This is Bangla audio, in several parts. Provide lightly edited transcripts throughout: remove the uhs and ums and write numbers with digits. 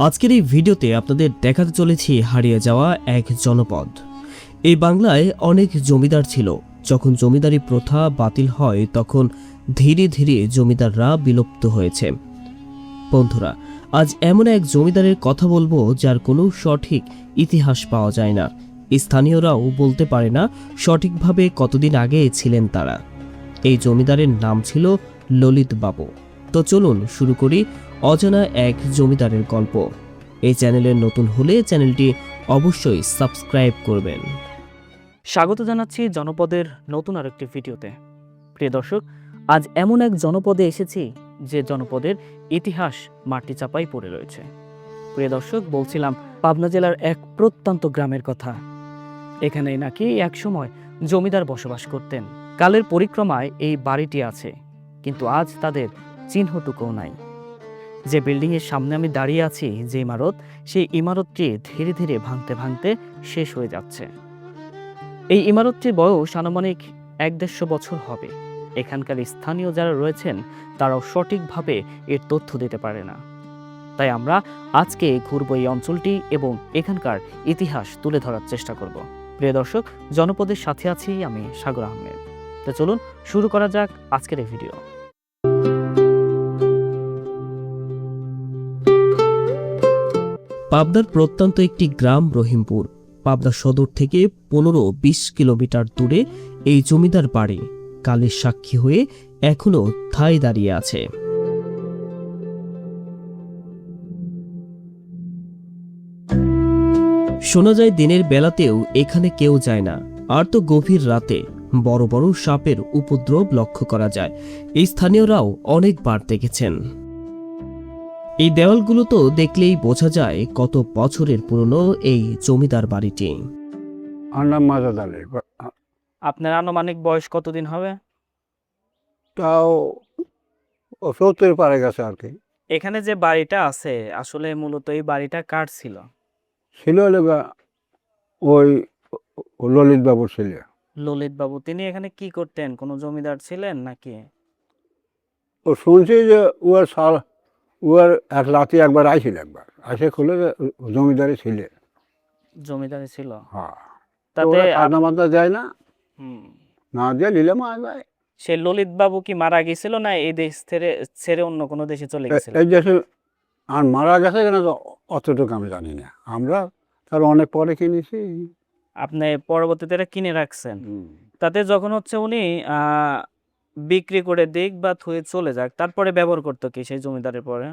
আজকের এই ভিডিওতে আপনাদের দেখাতে চলেছি হারিয়ে যাওয়া এক জনপদ। এই বাংলায় অনেক জমিদার ছিল। যখন জমিদারি প্রথা বাতিল হয় তখন ধীরে ধীরে জমিদাররা বিলুপ্ত হয়েছে। বন্ধুরা, আজ এমন এক জমিদারের কথা বলবো যার কোনো সঠিক ইতিহাস পাওয়া যায় না। স্থানীয়রাও বলতে পারে না সঠিকভাবে কতদিন আগে ছিলেন তারা। এই জমিদারের নাম ছিল ললিত বাবু। তো চলুন শুরু করি অজানা এক জমিদারের গল্প। এই চ্যানেলের নতুন হলে চ্যানেলটি অবশ্যই সাবস্ক্রাইব করবেন। স্বাগত জানাচ্ছি জনপদের নতুন আরেকটি ভিডিওতে। প্রিয় দর্শক, আজ এমন এক জনপদে এসেছি যে জনপদের ইতিহাস মাটি চাপাই পড়ে রয়েছে। প্রিয় দর্শক, বলছিলাম পাবনা জেলার এক প্রত্যন্ত গ্রামের কথা। এখানেই নাকি একসময় জমিদার বসবাস করতেন। কালের পরিক্রমায় এই বাড়িটি আছে, কিন্তু আজ তাদের চিহ্নটুকুও নাই। যে বিল্ডিং এর সামনে আমি দাঁড়িয়ে আছি, যে ইমারত, সেই ইমারতটি ধীরে ধীরে ভাঙতে ভাঙতে শেষ হয়ে যাচ্ছে। এই ইমারতটির বয়স আনুমানিক 150 বছর হবে। এখানকার স্থানীয় যারা রয়েছেন তারাও সঠিকভাবে এর তথ্য দিতে পারে না। তাই আমরা আজকে ঘুরবো এই অঞ্চলটি এবং এখানকার ইতিহাস তুলে ধরার চেষ্টা করব। প্রিয় দর্শক, জনপদের সাথে আছি আমি সাগর আহমেদ। তো চলুন শুরু করা যাক আজকের এই ভিডিও। পাবনার প্রত্যন্ত একটি গ্রাম রহিমপুর। পাবনা সদর থেকে 15-20 কিলোমিটার দূরে এই জমিদার বাড়ি কালের সাক্ষী হয়ে এখনো ঠায় দাঁড়িয়ে আছে। শোনা যায় দিনের বেলাতেও এখানে কেউ যায় না, আর তো গভীর রাতে বড় বড় সাপের উপদ্রব লক্ষ্য করা যায়। এই স্থানীয়রাও অনেকবার দেখেছেন। এই দেওয়ালগুলো তো দেখলেই বোঝা যায় কত বছরের পুরনো এই জমিদার বাড়িটি। আপনার আনুমানিক বয়স কতদিন হবে? তাও 70 পারে গেছে আর কি। এখানে যে বাড়িটা আছে, আসলে মূলত এই বাড়িটা কার ছিল? ছিল ওই ললিত বাবুর ছিল। ললিত বাবু, তিনি এখানে কি করতেন? কোনো জমিদার ছিলেন নাকি? ও শুনছি যে ওর এক রাতে একবার আইছিল, একবার আসে খুলে জমিদারি ছিল। জমিদারি ছিল। হ্যাঁ, তাতে মাথা যায় না, না দিয়ে নিলে মা যায়। সে ললিত বাবু কি মারা গেছিল না এই দেশ ছেড়ে অন্য কোনো দেশে চলে গেছিল? এই দেশে আর মারা গেছে কিনা তো অতটুকু আমি জানি না। আমরা তার অনেক পরে কিনেছি। আপনি পরবর্তীতে এটা কিনে রাখছেন। তাতে যখন হচ্ছে উনি বিক্রি করে দিক বা থুয়ে চলে যাক, তারপরে ব্যবহার করতো কি সেই জমিদারের পরে?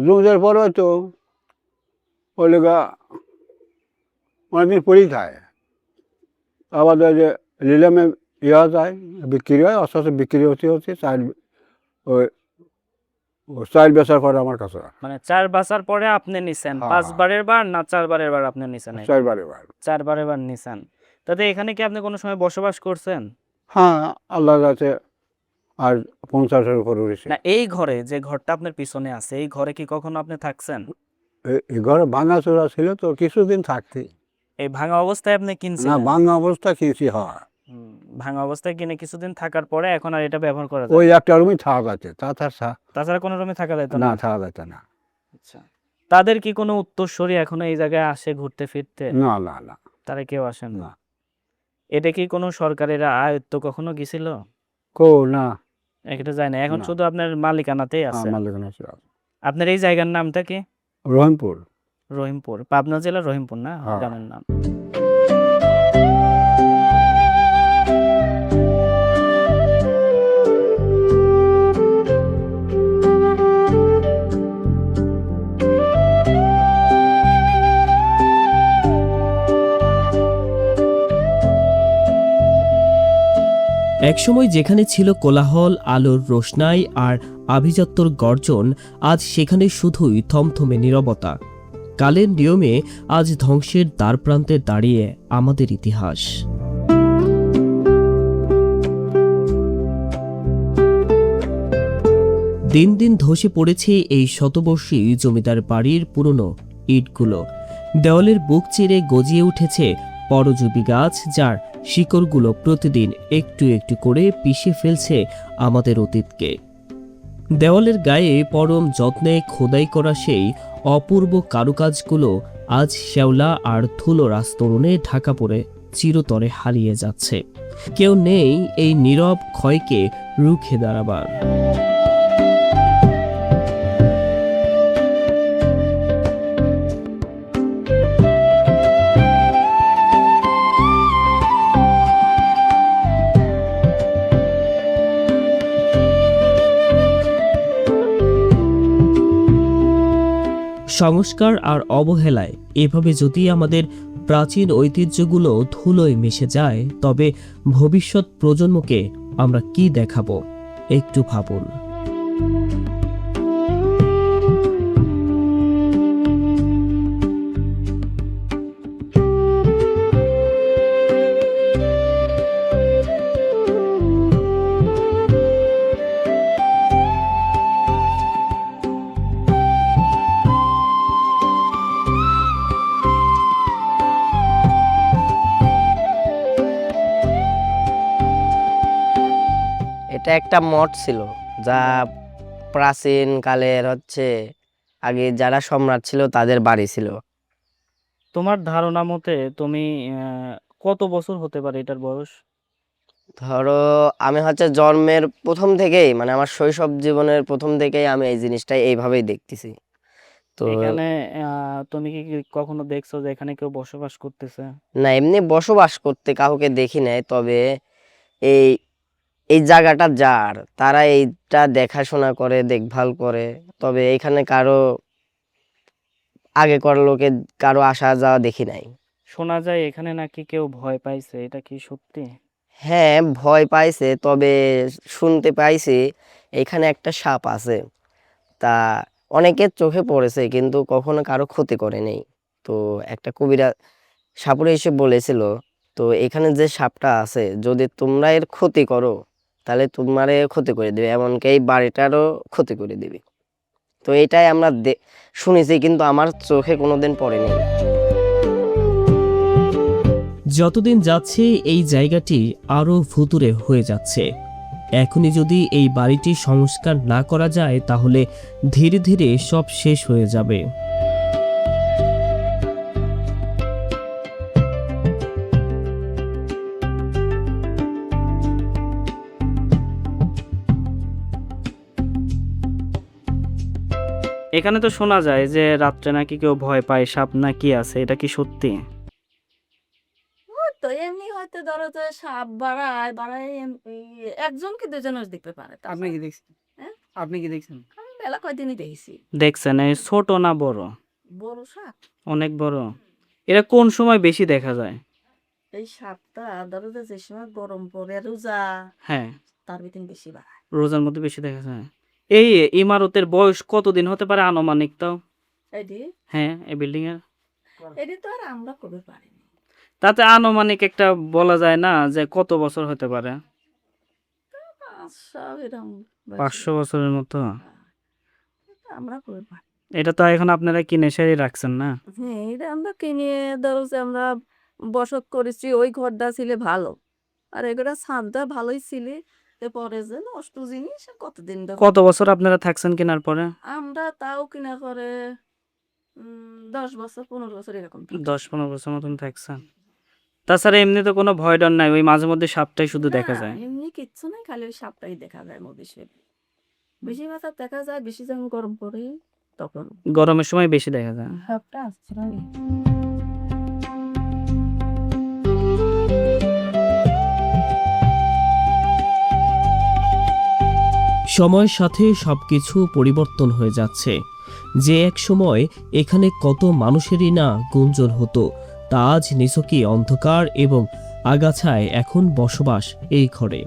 জমিদার পরে তো ওই লেগা অনেকদিন পরেই থাকে। আবার যে নিলামে ইয়া যায়, বিক্রি হয়, আস্তে আস্তে বিক্রি হতে হতে চাল বেচার পরে আমার কাছে। মানে 4 বছর পরে আপনি নিছেন? 5 বারের বার না 4 বারের বার আপনি নিছেন? 4 বারের বার। 4 বারের বার নিছেন। তাতে এখানে কি আপনি কোনো সময় বসবাস করছেন? হ্যাঁ, আল্লাহর কাছে আর 50-এর উপর উঠেছে। না, এই ঘরে যে ঘরটা আপনার পিছনে আছে, এই ঘরে কি কখনো আপনি থাকছেন? এই ঘরে ভাঙাচোরা ছিল তো, কিছুদিন থাকতে। এই ভাঙা অবস্থায় আপনি কিনছেন? না, ভাঙা অবস্থা কিনছি। হয় ভাঙা অবস্থায় কিনে কিছুদিন থাকার পরে এখন আর এটা ব্যবহার করা যায়? ওই একটা রুমই থাকা যাচ্ছে, তাছাড়া কোনো রুমে থাকা যায় না, থাকা যাচ্ছে না। আচ্ছা, তাদের কি কোনো উত্তরসূরি এখনো এই জায়গায় আসে ঘুরতে ফিরতে? না না না, তারা কেউ আসেন না? এটা কি কোনো সরকারের আয়ত্ত কখনো গেছিল? না, এটা যায় না, এখন শুধু আপনার মালিকানাতেই আছে। আপনার এই জায়গার নামটা কি? রহিমপুর। রহিমপুর, পাবনা জেলার রহিমপুর না গ্রামের নাম? একসময় যেখানে ছিল কোলাহল, আলোর রোশনাই আর আভিজাত্যর গর্জন, আজ সেখানে শুধুই থমথমে নীরবতা। কালের নিয়মে আজ ধ্বংসের দ্বারপ্রান্তে দাঁড়িয়ে আমাদের ইতিহাস। দিন দিন ধসে পড়েছে এই শতবর্ষী জমিদার বাড়ির পুরনো ইটগুলো। দেওয়ালের বুক চিরে গজিয়ে উঠেছে পরজীবী গাছ, যার শিকড়গুলো প্রতিদিন একটু একটু করে পিষে ফেলছে আমাদের অতীতকে। দেওয়ালের গায়ে পরম যত্নে খোদাই করা সেই অপূর্ব কারুকাজগুলো আজ শ্যাওলা আর ধুলোর আস্তরণে ঢাকা পড়ে চিরতরে হারিয়ে যাচ্ছে। কেউ নেই এই নীরব ক্ষয়কে রুখে দাঁড়াবার। সংস্কার আর অবহেলায় এভাবে যদি আমাদের প্রাচীন ঐতিহ্যগুলো ধুলোয় মিশে যায়, তবে ভবিষ্যৎ প্রজন্মকে আমরা কি দেখাবো? একটু ভাবুন। এটা একটা মঠ ছিল, যা প্রাচীন কালের আগে যারা সম্রাট ছিল তাদের বাড়ি ছিল। তোমার ধারণা মতে তুমি কত বছর হতে পারে এটার বয়স? ধরো আমি জন্মের প্রথম থেকেই, মানে আমার শৈশব জীবনের প্রথম থেকেই আমি এই জিনিসটা এইভাবেই দেখতেছি। তো এখানে তুমি কি কখনো দেখছো যে এখানে কেউ বসবাস করতেছে? না, এমনি বসবাস করতে কাউকে দেখি নাই, তবে এই এই জায়গাটা যার, তারা এইটা দেখাশোনা করে, দেখভাল করে। তবে এখানে কারো আগেকার লোকে কারো আসা যাওয়া দেখি নাই। শোনা যায় এখানে নাকি কেউ ভয় পাইছে, এটা কি সত্যি? হ্যাঁ, ভয় পাইছে, তবে শুনতে পাইছি এখানে একটা সাপ আছে, তা অনেকের চোখে পড়েছে কিন্তু কখনো কারো ক্ষতি করে নেই। তো একটা কবিরা সাপুরে এসে বলেছিল, তো এখানে যে সাপটা আছে, যদি তোমরা এর ক্ষতি করো তাহলে তোমারে ক্ষতি করে দিবে, এমনকি এই বাড়িটারও ক্ষতি করে দিবে। তো এটাই আমরা শুনেছি, কিন্তু আমার চোখে কোনোদিন পড়েনি। যতদিন যাচ্ছে এই জায়গাটি আরো ভুতুড়ে হয়ে যাচ্ছে। এখনই যদি এই বাড়িটি সংস্কার না করা যায়, তাহলে ধীরে ধীরে সব শেষ হয়ে যাবে। এখানে তো শোনা যায় যে রাত্রে নাকি কেউ ভয় পায়, সাপ নাকি আছে, এটা কি সত্যি? তো এমনি হয়তো ধরো যে সাপ বাড়ায় বাড়ায় একজন কি দুজন দেখতে পারে। আপনি কি দেখছেন? হ্যাঁ? আপনি কি দেখছেন? আমি বেলা কয়দিনই দেখেছি দেখছেন? এই ছোট না বড়? বড় সাপ। অনেক বড়। এটা কোন সময় বেশি দেখা যায়? এই সাপটা ধরো যে সময় গরম পড়ে রোজা, হ্যাঁ, তার ভিতরে বেশি বাড়ায়। রোজার মধ্যে বেশি দেখা যায়। এই ইমারতের বয়স কতদিন হতে পারে আনুমানিক তাও? এটি হ্যাঁ, এই বিল্ডিং এর এটি তো আর আমরা করতে পারিনি। তাতে আনুমানিক একটা বলা যায় না যে কত বছর হতে পারে? 500 এরকম বয়সী। 500 বছরের মতো। এটা আমরা করতে পারি। এটা তো এখন আপনারা কিনে সেরে রাখছেন না? হ্যাঁ, এটা আমরা কিনে ধরো যে আমরা বসত করেছি, ওই ঘরটা ছিল ভালো, আর এগুলা ছাদটা ভালোই ছিল। এরপরে যে নষ্ট জিনিস কতদিন দেখো। কত বছর আপনারা থাকছেন কেনার পরে? আমরা তাও কিনা করে 10 বছর 15 বছর এরকম থাকছি। 10-15 বছর মতন থাকছেন। তাছাড়া এমনি তো কোনো ভয় ডর নাই, ওই মাঝে মধ্যে সাপটাই শুধু দেখা না, যায়। এমনি কিচ্ছু নাই, খালি ওই সাপটাই দেখা যায় মধ্যে। বেশি মাথা দেখা যায় বেশি যখন গরম পড়ে, তখন গরমের সময় বেশি দেখা যায়। সাপটা আসছে না। সময়ের সাথে সবকিছু পরিবর্তন হয়ে যাচ্ছে। যে এক সময় এখানে কত মানুষেরই না গুঞ্জন হতো, তা আজ নিছকই অন্ধকার এবং আগাছায় এখন বসবাস এই ঘরে।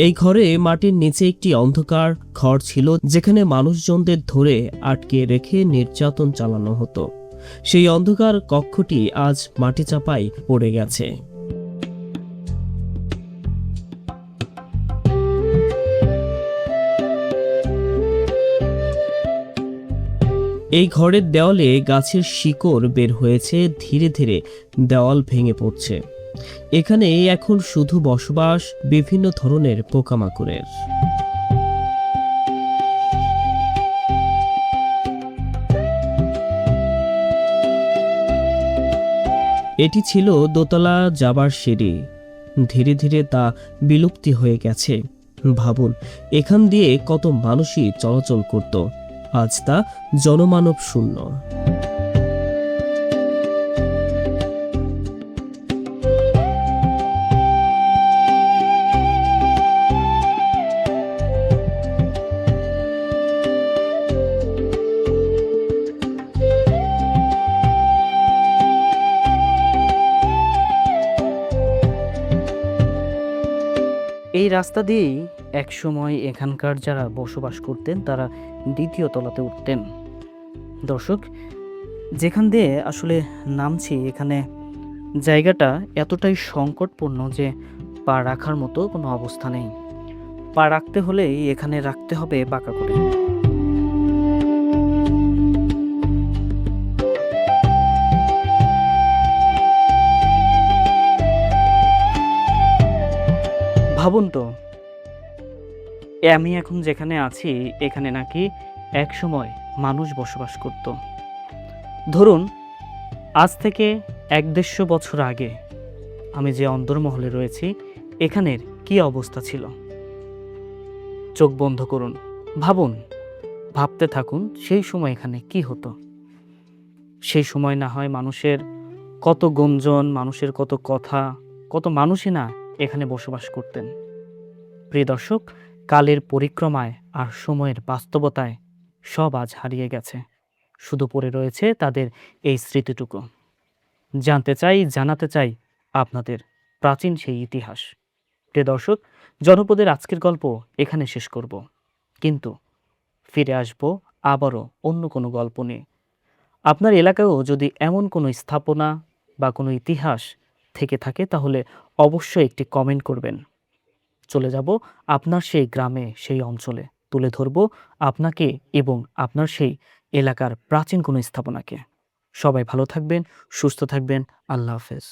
এই ঘরে মাটির নিচে একটি অন্ধকার ঘর ছিল, যেখানে মানুষজনদের ধরে আটকে রেখে নির্যাতন চালানো হতো। সেই অন্ধকার কক্ষটি আজ মাটি চাপায় পড়ে গেছে। এই ঘরের দেওয়ালে গাছের শিকড় বের হয়েছে, ধীরে ধীরে দেওয়াল ভেঙে পড়ছে। এখানে এখন শুধু বসবাস বিভিন্ন ধরনের পোকামাকড়ের। এটি ছিল দোতলা যাবার সিঁড়ি। ধীরে ধীরে তা বিলুপ্তি হয়ে গেছে। ভাবুন, এখান দিয়ে কত মানুষই চলাচল করত, আজ তা জনমানব শূন্য। এই রাস্তা দিয়েই একসময় এখানকার যারা বসবাস করতেন তারা দ্বিতীয় তলাতে উঠতেন। দর্শক, যেখান দিয়ে আসলে নামছি এখানে জায়গাটা এতটাই সংকটপূর্ণ যে পা রাখার মতো কোনো অবস্থা নেই। পা রাখতে হলেই এখানে রাখতে হবে বাঁকা করে। ভাবুন তো, আমি এখন যেখানে আছি এখানে নাকি এক সময় মানুষ বসবাস করত। ধরুন আজ থেকে ১৫০ বছর আগে আমি যে অন্দরমহলে রয়েছি এখানের কি অবস্থা ছিল। চোখ বন্ধ করুন, ভাবুন, ভাবতে থাকুন সেই সময় এখানে কি হতো। সেই সময় না হয় মানুষের কত গুঞ্জন, মানুষের কত কথা, কত মানুষই না এখানে বসবাস করতেন। প্রিয় দর্শক, কালের পরিক্রমায় আর সময়ের বাস্তবতায় সব আজ হারিয়ে গেছে, শুধু পড়ে রয়েছে তাদের এই স্মৃতিটুকু। জানাতে চাই আপনাদের প্রাচীন সেই ইতিহাস। প্রিয় দর্শক, জনপদের আজকের গল্প এখানে শেষ করব, কিন্তু ফিরে আসব আবারও অন্য কোনো গল্প নিয়ে। আপনার এলাকায়ও যদি এমন কোনো স্থাপনা বা কোনো ইতিহাস থেকে থাকে তাহলে অবশ্যই একটি কমেন্ট করবেন। চলে যাব আপনার সেই গ্রামে, সেই অঞ্চলে, তুলে ধরব আপনাকে এবং আপনার সেই এলাকার প্রাচীন কোনো স্থাপনাকে। সবাই ভালো থাকবেন, সুস্থ থাকবেন। আল্লাহ হাফেজ।